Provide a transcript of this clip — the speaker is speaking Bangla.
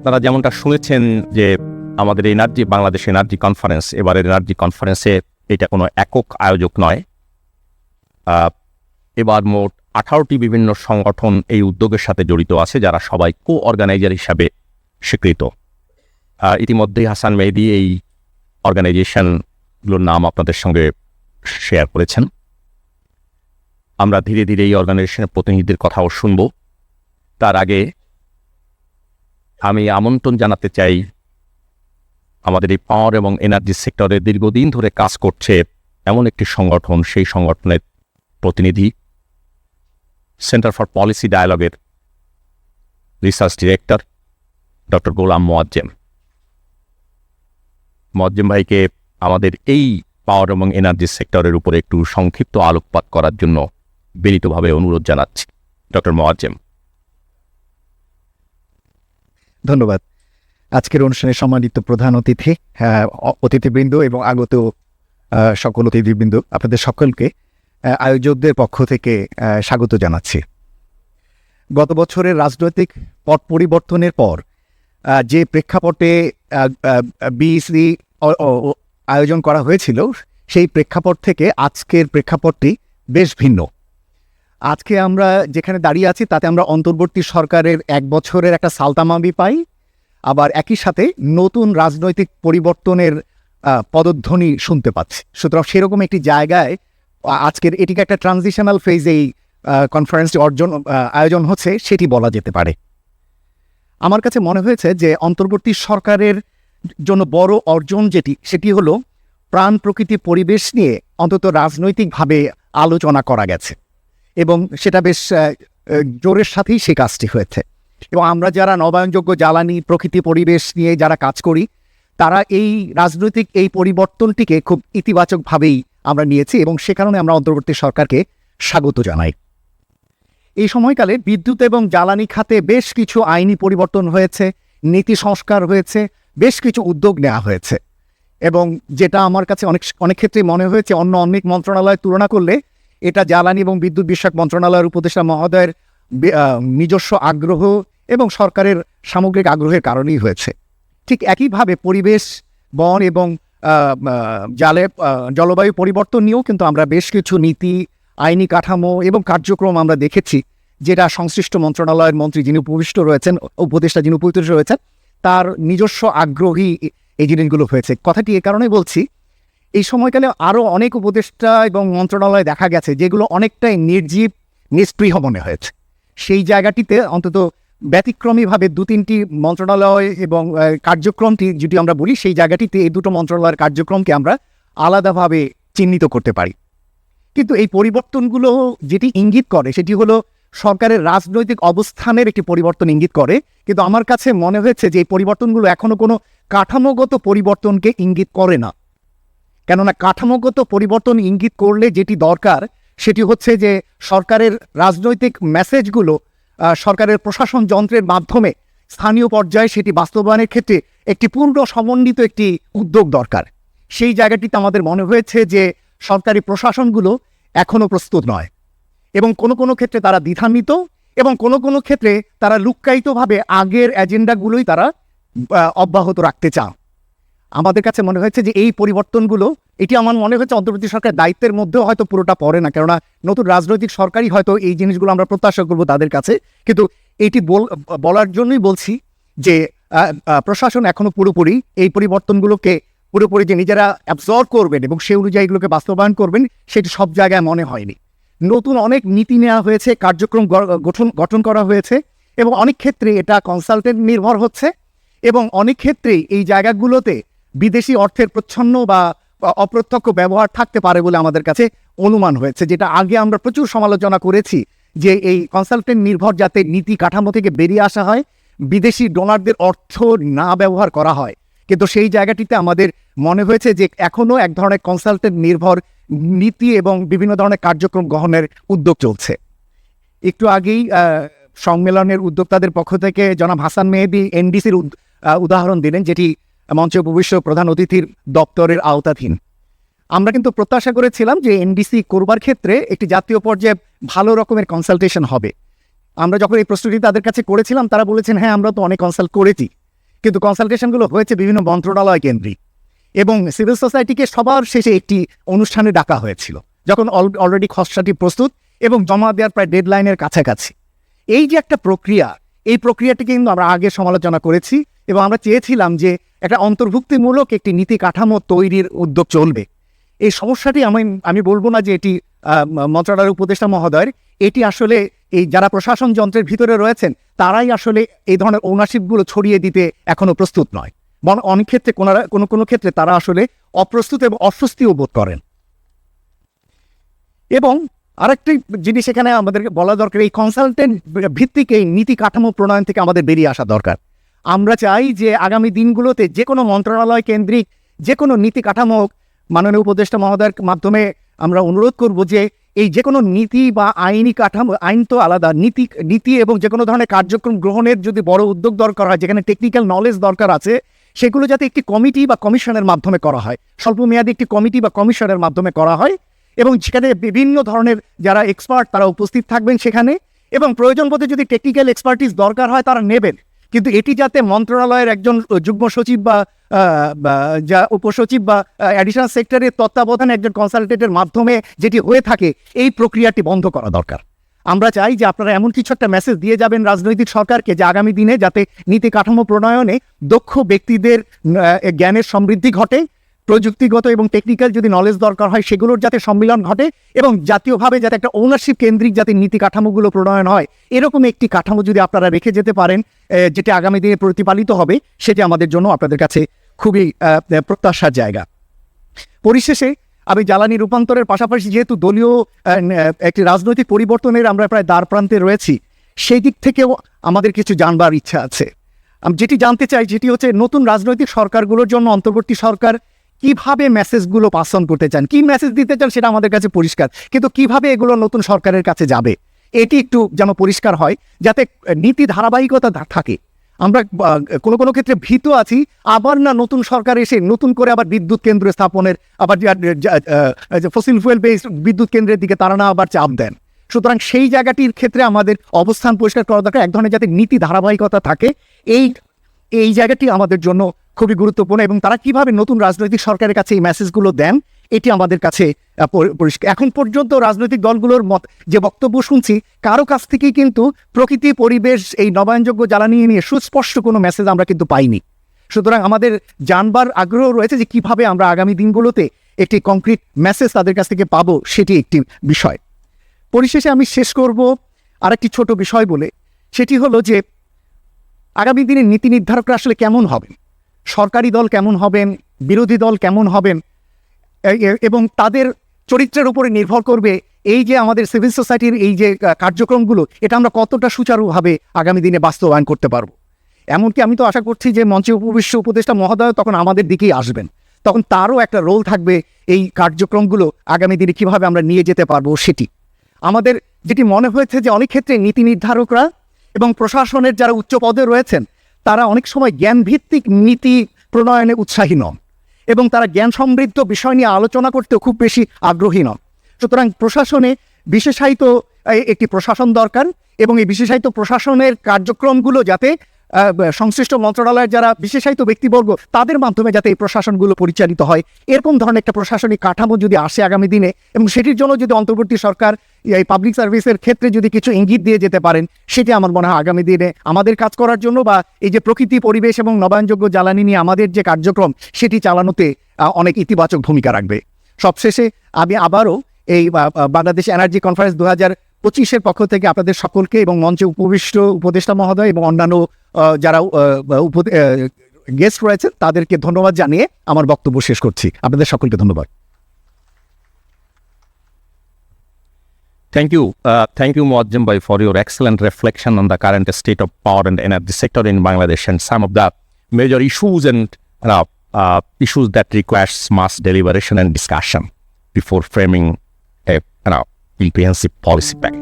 আপনারা যেমনটা শুনেছেন যে আমাদের বাংলাদেশ এনার্জি কনফারেন্স, এবারের এনার্জি কনফারেন্সে এটা কোনো একক আয়োজক নয়। এবার মোট 18টি বিভিন্ন সংগঠন এই উদ্যোগের সাথে জড়িত আছে, যারা সবাই অর্গানাইজার হিসাবে স্বীকৃত। ইতিমধ্যেই হাসান মেহেদী এই অর্গানাইজেশনগুলোর নাম আপনাদের সঙ্গে শেয়ার করেছেন। আমরা ধীরে ধীরে এই অর্গানাইজেশনের প্রতিনিধিদের কথাও শুনব। তার আগে আমি আমন্ত্রণ জানাতে চাই আমাদের এই পাওয়ার এবং এনার্জি সেক্টরে দীর্ঘদিন ধরে কাজ করছে এমন একটি সংগঠন, সেই সংগঠনের প্রতিনিধি, সেন্টার ফর পলিসি ডায়ালগের research director doctor Golam Moazzem ভাইকে আমাদের এই পাওয়ার এবং এনার্জি সেক্টরের উপরে একটু সংক্ষিপ্ত আলোকপাত করার জন্য বিনীতভাবে অনুরোধ জানাচ্ছি। ডক্টর মোয়াজ্জেম। ধন্যবাদ। আজকের অনুষ্ঠানে সম্মানিত প্রধান অতিথিবৃন্দ এবং আগত সকল অতিথিবৃন্দ, আপনাদের সকলকে আয়োজকদের পক্ষ থেকে স্বাগত জানাচ্ছি। গত বছরের রাজনৈতিক পট পরিবর্তনের পর যে প্রেক্ষাপটে বিইসি আয়োজন করা হয়েছিল, সেই প্রেক্ষাপট থেকে আজকের প্রেক্ষাপটটি বেশ ভিন্ন। আজকে আমরা যেখানে দাঁড়িয়ে আছি তাতে আমরা অন্তর্বর্তী সরকারের 1 বছরের একটা সালতামাবি পাই, আবার একই সাথে নতুন রাজনৈতিক পরিবর্তনের পদধ্বনি শুনতে পাচ্ছি। সুতরাং সেরকম একটি জায়গায় আজকের এটিকে একটা ট্রানজিশনাল ফেজ এই কনফারেন্সটি আয়োজন হচ্ছে, সেটি বলা যেতে পারে। আমার কাছে মনে হয়েছে যে অন্তর্বর্তী সরকারের জন্য বড় অর্জন সেটি হলো প্রাণ প্রকৃতি পরিবেশ নিয়ে অন্তত রাজনৈতিকভাবে আলোচনা করা গেছে এবং সেটা বেশ জোরের সাথেই সেই কাজটি হয়েছে। এবং আমরা যারা নবায়নযোগ্য জ্বালানি, প্রকৃতি পরিবেশ নিয়ে যারা কাজ করি, তারা এই রাজনৈতিক এই পরিবর্তনটিকে খুব ইতিবাচকভাবেই আমরা নিয়েছি এবং সে কারণে আমরা অন্তর্বর্তী সরকারকে স্বাগত জানাই। এই সময়কালে বিদ্যুৎ এবং জ্বালানি খাতে বেশ কিছু আইনি পরিবর্তন হয়েছে, নীতি সংস্কার হয়েছে, বেশ কিছু উদ্যোগ নেওয়া হয়েছে এবং যেটা আমার কাছে অনেক ক্ষেত্রে মনে হয়েছে অনেক মন্ত্রণালয়ের তুলনা করলে এটা জ্বালানি এবং বিদ্যুৎ বিষয়ক মন্ত্রণালয়ের উপদেষ্টা মহোদয়ের নিজস্ব আগ্রহ এবং সরকারের সামগ্রিক আগ্রহের কারণেই হয়েছে। ঠিক একইভাবে পরিবেশ, বন এবং জলবায়ু পরিবর্তন নিয়েও কিন্তু আমরা বেশ কিছু নীতি, আইনি কাঠামো এবং কার্যক্রম আমরা দেখেছি, যেটা সংশ্লিষ্ট মন্ত্রণালয়ের মন্ত্রী যিনি উপদেষ্টা যিনি উপস্থিত রয়েছেন, তার নিজস্ব আগ্রহী এই জিনিসগুলো হয়েছে। কথাটি এ কারণে বলছি, এই সময়কালে আরও অনেক উপদেষ্টা এবং মন্ত্রণালয় দেখা গেছে যেগুলো অনেকটাই নির্জীব, নিষ্ক্রিয় মনে হয়েছে। সেই জায়গাটিতে অন্তত ব্যতিক্রমীভাবে 2-3টি মন্ত্রণালয় এবং কার্যক্রমটি যদি আমরা বলি, সেই জায়গাটিতে এই দুটো মন্ত্রণালয়ের কার্যক্রমকে আমরা আলাদাভাবে চিহ্নিত করতে পারি। কিন্তু এই পরিবর্তনগুলো যেটি ইঙ্গিত করে সেটি হলো সরকারের রাজনৈতিক অবস্থানের একটি পরিবর্তন ইঙ্গিত করে। কিন্তু আমার কাছে মনে হয়েছে যে এই পরিবর্তনগুলো এখনও কোনো কাঠামোগত পরিবর্তনকে ইঙ্গিত করে না। কেননা কাঠামোগত পরিবর্তন ইঙ্গিত করলে যেটি দরকার সেটি হচ্ছে যে সরকারের রাজনৈতিক মেসেজগুলো সরকারের প্রশাসন যন্ত্রের মাধ্যমে স্থানীয় পর্যায়ে সেটি বাস্তবায়নের ক্ষেত্রে একটি পূর্ণ সমন্বিত একটি উদ্যোগ দরকার। সেই জায়গাটিতে আমাদের মনে হয়েছে যে সরকারি প্রশাসনগুলো এখনও প্রস্তুত নয় এবং কোনো কোনো ক্ষেত্রে তারা দ্বিধান্বিত এবং কোনো কোনো ক্ষেত্রে তারা লুক্কায়িতভাবে আগের এজেন্ডাগুলোই তারা অব্যাহত রাখতে চান। আমাদের কাছে মনে হয়েছে যে এই পরিবর্তনগুলো, এটি আমার মনে হচ্ছে অন্তর্বর্তী সরকারের দায়িত্বের মধ্যেও হয়তো পুরোটা পড়ে না, কেননা নতুন রাজনৈতিক সরকারই হয়তো এই জিনিসগুলো আমরা প্রত্যাশা করব তাদের কাছে। কিন্তু এটি বলার জন্যই বলছি যে প্রশাসন এখনও পুরোপুরি এই পরিবর্তনগুলোকে পুরোপুরি যে নিজেরা অ্যাবজর্ব করবেন এবং সেই অনুযায়ী এগুলোকে বাস্তবায়ন করবেন, সেটি সব জায়গায় মনে হয়নি। নতুন অনেক নীতি নেওয়া হয়েছে, কার্যক্রম গঠন করা হয়েছে এবং অনেক ক্ষেত্রে এটা কনসালটেন্ট নির্ভর হচ্ছে এবং অনেক ক্ষেত্রেই এই জায়গাগুলোতে বিদেশি অর্থের প্রচ্ছন্ন বা অপ্রত্যক্ষ ব্যবহার থাকতে পারে বলে আমাদের কাছে অনুমান হয়েছে, যেটা আগে আমরা প্রচুর সমালোচনা করেছি যে এই কনসালটেন্ট নির্ভর যাতে নীতি কাঠামো থেকে বেরিয়ে আসা হয়, বিদেশি ডোনারদের অর্থ না ব্যবহার করা হয়। কিন্তু সেই জায়গাটিতে আমাদের মনে হয়েছে যে এখনও এক ধরনের কনসালটেন্ট নির্ভর নীতি এবং বিভিন্ন ধরনের কার্যক্রম গ্রহণের উদ্যোগ চলছে। একটু আগেই সম্মেলনের উদ্যোক্তাদের পক্ষ থেকে জনাব হাসান মেহেদী এনডিসির উদাহরণ দিলেন, যেটি মঞ্চে উপবিষ্ট প্রধান অতিথির দপ্তরের আওতাধীন। আমরা কিন্তু প্রত্যাশা করেছিলাম যে এনডিসি করবার ক্ষেত্রে একটি জাতীয় পর্যায়ে ভালো রকমের কনসালটেশন হবে। আমরা যখন এই প্রস্তুতি তাদের কাছে করেছিলাম, তারা বলেছেন হ্যাঁ আমরা তো অনেক কনসাল্ট করেছি, কিন্তু কনসালটেশনগুলো হয়েছে বিভিন্ন মন্ত্রণালয় কেন্দ্রিক, এবং সিভিল সোসাইটিকে সবার শেষে একটি অনুষ্ঠানে ডাকা হয়েছিল যখন অলরেডি খসড়াটি প্রস্তুত এবং জমা দেওয়ার প্রায় ডেডলাইনের কাছাকাছি। এই যে একটা প্রক্রিয়া, এই প্রক্রিয়াটি কিন্তু আমরা আগে সমালোচনা করেছি এবং আমরা চেয়েছিলাম যে একটা অন্তর্ভুক্তিমূলক একটি নীতি কাঠামো তৈরির উদ্যোগ চলবে। এই সমস্যাটি আমি বলবো না যে এটি মন্ত্রণালয়ের উপদেষ্টা মহোদয়ের, এটি আসলে এই যারা প্রশাসন যন্ত্রের ভিতরে রয়েছেন তারাই আসলে এই ধরনের ওনারশিপগুলো ছড়িয়ে দিতে এখনো প্রস্তুত নয়। অনেক ক্ষেত্রে কোনো ক্ষেত্রে তারা আসলে অপ্রস্তুত এবং অস্বস্তিও বোধ করেন। এবং আরেকটি জিনিস এখানে আমাদেরকে বলা দরকার, এই কনসালটেন্ট ভিত্তিক এই নীতি কাঠামো প্রণয়ন থেকে আমাদের বেরিয়ে আসা দরকার। আমরা চাই যে আগামী দিনগুলোতে যে কোনো মন্ত্রণালয় কেন্দ্রিক যে কোনো নীতি কাঠামো মাননীয় উপদেষ্টা মহোদয়ের মাধ্যমে আমরা অনুরোধ করব যে এই যে কোনো নীতি বা আইনি কাঠামো, আইন তো আলাদা, নীতি এবং যে কোনো ধরনের কার্যক্রম গ্রহণের যদি বড় উদ্যোগ দরকার হয়, যেখানে টেকনিক্যাল নলেজ দরকার আছে, সেগুলো যাতে একটি কমিটি বা কমিশনের মাধ্যমে করা হয়, স্বল্পমেয়াদী একটি কমিটি বা কমিশনের মাধ্যমে করা হয়, এবং সেখানে বিভিন্ন ধরনের যারা এক্সপার্ট তারা উপস্থিত থাকবেন সেখানে, এবং প্রয়োজন বোধে যদি টেকনিক্যাল এক্সপার্টিস দরকার হয় তারা নেবেন। কিন্তু এটি যাতে মন্ত্রণালয়ের একজন যুগ্ম সচিব বা যা উপসচিব বা অ্যাডিশনাল সেক্রেটারির তত্ত্বাবধানে একজন কনসালটেন্টের মাধ্যমে যেটি হয়ে থাকে, এই প্রক্রিয়াটি বন্ধ করা দরকার। আমরা চাই যে আপনারা এমন কিছু একটা মেসেজ দিয়ে যাবেন রাজনৈতিক সরকারকে যে আগামী দিনে যাতে নীতি কাঠামো প্রণয়নে দক্ষ ব্যক্তিদের জ্ঞানের সমৃদ্ধি ঘটে, প্রযুক্তিগত এবং টেকনিক্যাল যদি নলেজ দরকার হয় সেগুলোর যাতে সম্মিলন ঘটে, এবং জাতীয়ভাবে যাতে একটা ওনারশিপ কেন্দ্রিক যাতে নীতি কাঠামোগুলো প্রণয়ন হয়, এরকম একটি কাঠামো যদি আপনারা রেখে যেতে পারেন যেটা আগামী দিনে প্রতিপালিত হবে, সেটি আমাদের জন্য আপনাদের কাছে খুবই প্রত্যাশার জায়গা। পরিশেষে আমি জ্বালানি রূপান্তরের পাশাপাশি যেহেতু দলীয় একটি রাজনৈতিক পরিবর্তনের আমরা প্রায় দ্বার প্রান্তে রয়েছি, সেই দিক থেকেও আমাদের কিছু জানবার ইচ্ছা আছে। আমি যেটি জানতে চাই যেটি হচ্ছে নতুন রাজনৈতিক সরকারগুলোর জন্য অন্তর্বর্তী সরকার কিভাবে মেসেজগুলো পাস অন করতে চান, কি মেসেজ দিতে চান সেটা আমাদের কাছে পরিষ্কার, কিন্তু কিভাবে এগুলো নতুন সরকারের কাছে যাবে এটি একটু যেন পরিষ্কার হয়, যাতে নীতি ধারাবাহিকতা থাকে। আমরা কোনো ক্ষেত্রে ভীত আছি আবার না নতুন সরকার এসে নতুন করে আবার বিদ্যুৎ কেন্দ্র স্থাপনের, আবার ফসিল ফুয়েল বেসড বিদ্যুৎ কেন্দ্রের দিকে তারা না আবার চাপ দেন। সুতরাং সেই জায়গাটির ক্ষেত্রে আমাদের অবস্থান পরিষ্কার করা দরকার, এক ধরনের যাতে নীতি ধারাবাহিকতা থাকে, এই জায়গাটি আমাদের জন্য খুবই গুরুত্বপূর্ণ। এবং তারা কিভাবে নতুন রাজনৈতিক সরকারের কাছে এই মেসেজগুলো দেন এটি আমাদের কাছে পরিষ্কার। এখন পর্যন্ত রাজনৈতিক দলগুলোর যে বক্তব্য শুনছি, কারো কাছ থেকেই কিন্তু প্রকৃতি, পরিবেশ, এই নবায়নযোগ্য জ্বালানি নিয়ে সুস্পষ্ট কোনো মেসেজ আমরা কিন্তু পাইনি। সুতরাং আমাদের জানবার আগ্রহ রয়েছে যে কিভাবে আমরা আগামী দিনগুলোতে একটি কংক্রিট মেসেজ তাদের কাছ থেকে পাবো, সেটি একটি বিষয়। পরিশেষে আমি শেষ করব আরেকটি ছোট বিষয় বলে, সেটি হলো যে আগামী দিনের নীতি নির্ধারকরা আসলে কেমন হবেন, সরকারি দল কেমন হবেন, বিরোধী দল কেমন হবেন, এবং তাদের চরিত্রের উপরে নির্ভর করবে এই যে আমাদের সিভিল সোসাইটির এই যে কার্যক্রমগুলো, এটা আমরা কতটা সুচারুভাবে আগামী দিনে বাস্তবায়ন করতে পারবো। এমনকি আমি তো আশা করছি যে মঞ্চে উপবিষ্ট উপদেষ্টা মহোদয় তখন আমাদের দিকেই আসবেন, তখন তারও একটা রোল থাকবে এই কার্যক্রমগুলো আগামী দিনে কিভাবে আমরা নিয়ে যেতে পারবো সেটি। আমাদের যেটি মনে হয়েছে যে অনেক ক্ষেত্রে নীতি নির্ধারকরা এবং প্রশাসনের যারা উচ্চ পদে রয়েছেন তারা অনেক সময় জ্ঞানভিত্তিক নীতি প্রণয়নে উৎসাহী নন, এবং তারা জ্ঞান সমৃদ্ধ বিষয় নিয়ে আলোচনা করতেও খুব বেশি আগ্রহী নন। সুতরাং প্রশাসনে বিশেষায়িত একটি প্রশাসন দরকার, এবং এই বিশেষায়িত প্রশাসনের কার্যক্রমগুলো যাতে সংশ্লিষ্ট মন্ত্রণালয়ের যারা বিশেষায়িত ব্যক্তিবর্গ তাদের মাধ্যমে যাতে এই প্রশাসনগুলো পরিচালিত হয়, এরকম ধরনের একটা প্রশাসনিক কাঠামো যদি আসে আগামী দিনে, এবং সেটির জন্য যদি অন্তর্বর্তী সরকার এই পাবলিক সার্ভিসের ক্ষেত্রে যদি কিছু ইঙ্গিত দিয়ে যেতে পারেন, সেটি আমার মনে হয় আগামী দিনে আমাদের কাজ করার জন্য বা এই যে প্রকৃতি, পরিবেশ এবং নবায়নযোগ্য জ্বালানি নিয়ে আমাদের যে কার্যক্রম সেটি চালানোতে অনেক ইতিবাচক ভূমিকা রাখবে। সবশেষে আমি আবারও এই বাংলাদেশ এনার্জি কনফারেন্স 2025-এর পক্ষ থেকে আপনাদের সকলকে এবং মঞ্চে উপবিষ্ট উপদেষ্টা মহোদয় এবং অন্যান্য যারা গেস্ট রয়েছে তাদেরকে ধন্যবাদ জানিয়ে আমার বক্তব্য শেষ করছি। আপনাদের সকলকে ধন্যবাদ। Thank you, Muazzam Bhai, for your excellent reflection on the current state of power and energy sector in Bangladesh and some of the major issues and issues that requires mass deliberation and discussion before framing a comprehensive policy package.